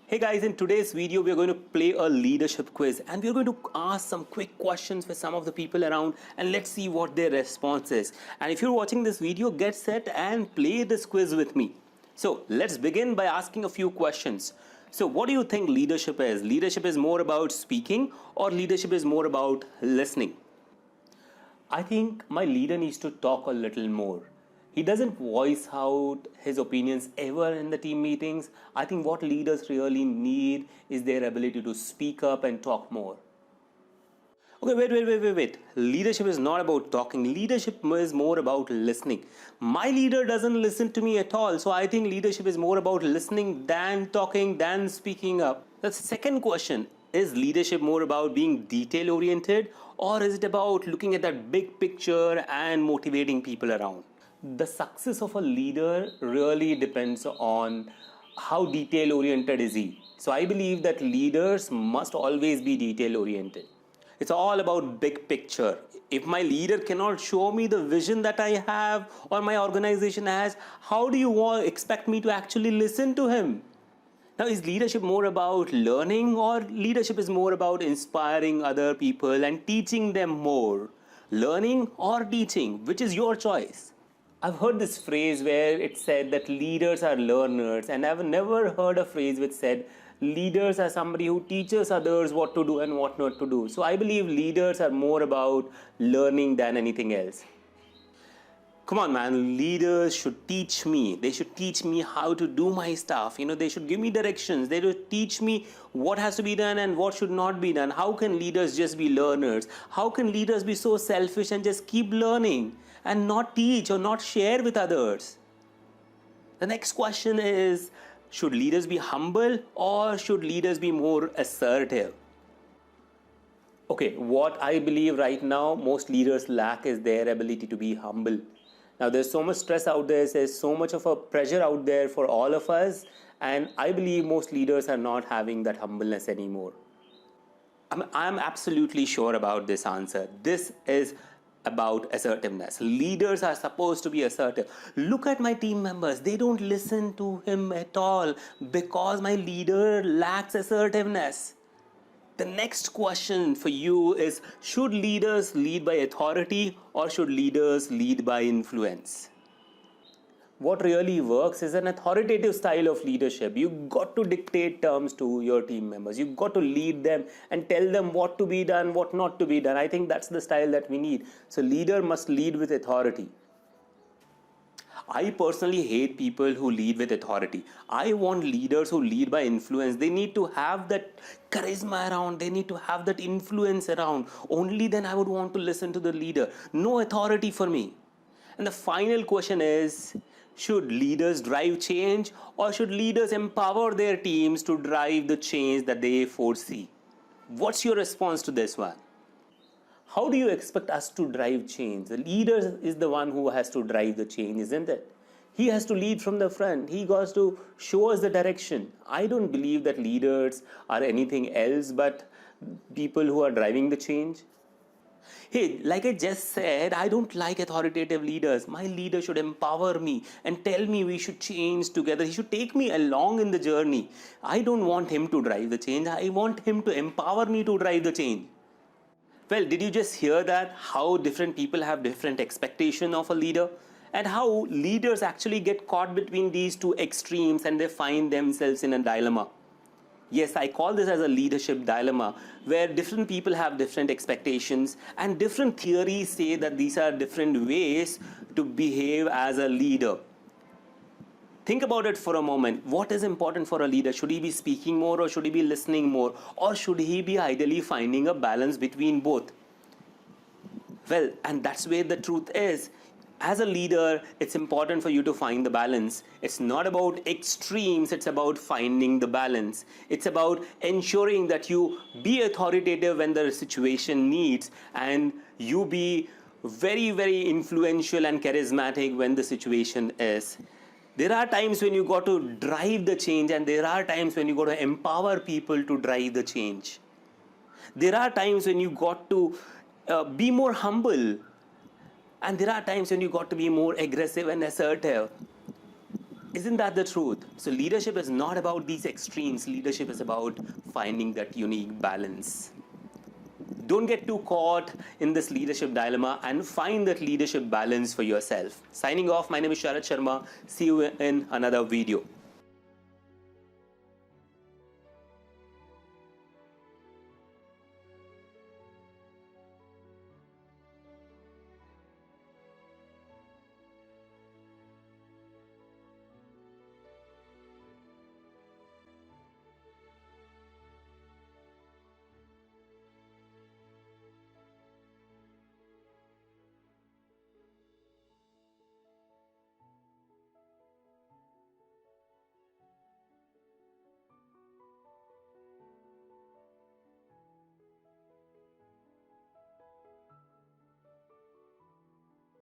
Hey guys, in today's video, we're going to play a leadership quiz and we're going to ask some quick questions with some of the people around and let's see what their response is. And if you're watching this video, get set and play this quiz with me. So let's begin by asking a few questions. So what do you think leadership is? Leadership is more about speaking or leadership is more about listening? I think my leader needs to talk a little more. He doesn't voice out his opinions ever in the team meetings. I think what leaders really need is their ability to speak up and talk more. Okay, wait. Leadership is not about talking. Leadership is more about listening. My leader doesn't listen to me at all. So I think leadership is more about listening than talking, than speaking up. The second question, is leadership more about being detail oriented or is it about looking at that big picture and motivating people around? The success of a leader really depends on how detail oriented is he. So I believe that leaders must always be detail oriented. It's all about big picture. If my leader cannot show me the vision that I have or my organization has, how do you expect me to actually listen to him? Now, is leadership more about learning or leadership is more about inspiring other people and teaching them more? Learning or teaching, which is your choice? I've heard this phrase where it said that leaders are learners, and I've never heard a phrase which said leaders are somebody who teaches others what to do and what not to do. So I believe leaders are more about learning than anything else. Come on, man, leaders should teach me. They should teach me how to do my stuff. They should give me directions. They should teach me what has to be done and what should not be done. How can leaders just be learners? How can leaders be so selfish and just keep learning and not teach or not share with others? The next question is, should leaders be humble or should leaders be more assertive? Okay, what I believe right now most leaders lack is their ability to be humble. Now there's so much stress out there's so much of a pressure out there for all of us, and I believe most leaders are not having that humbleness anymore. I'm absolutely sure about this answer. This is about assertiveness. Leaders are supposed to be assertive. Look at my team members. They don't listen to him at all because my leader lacks assertiveness. The next question for you is, should leaders lead by authority or should leaders lead by influence? What really works is an authoritative style of leadership. You've got to dictate terms to your team members. You've got to lead them and tell them what to be done, what not to be done. I think that's the style that we need. So leader must lead with authority. I personally hate people who lead with authority. I want leaders who lead by influence. They need to have that charisma around. They need to have that influence around. Only then I would want to listen to the leader. No authority for me. And the final question is, should leaders drive change or should leaders empower their teams to drive the change that they foresee? What's your response to this one? How do you expect us to drive change? The leader is the one who has to drive the change, isn't it? He has to lead from the front. He has to show us the direction. I don't believe that leaders are anything else but people who are driving the change. Hey, like I just said, I don't like authoritative leaders. My leader should empower me and tell me we should change together. He should take me along in the journey. I don't want him to drive the change. I want him to empower me to drive the change. Well, did you just hear that? How different people have different expectations of a leader and how leaders actually get caught between these two extremes and they find themselves in a dilemma. Yes, I call this as a leadership dilemma where different people have different expectations and different theories say that these are different ways to behave as a leader. Think about it for a moment. What is important for a leader? Should he be speaking more or should he be listening more? Or should he be ideally finding a balance between both? Well, and that's where the truth is. As a leader, it's important for you to find the balance. It's not about extremes, it's about finding the balance. It's about ensuring that you be authoritative when the situation needs and you be very, very influential and charismatic when the situation is. There are times when you got to drive the change and there are times when you got to empower people to drive the change. There are times when you got to be more humble and there are times when you got to be more aggressive and assertive. Isn't that the truth? So leadership is not about these extremes. Leadership is about finding that unique balance. Don't get too caught in this leadership dilemma and find that leadership balance for yourself. Signing off, my name is Sharat Sharma. See you in another video.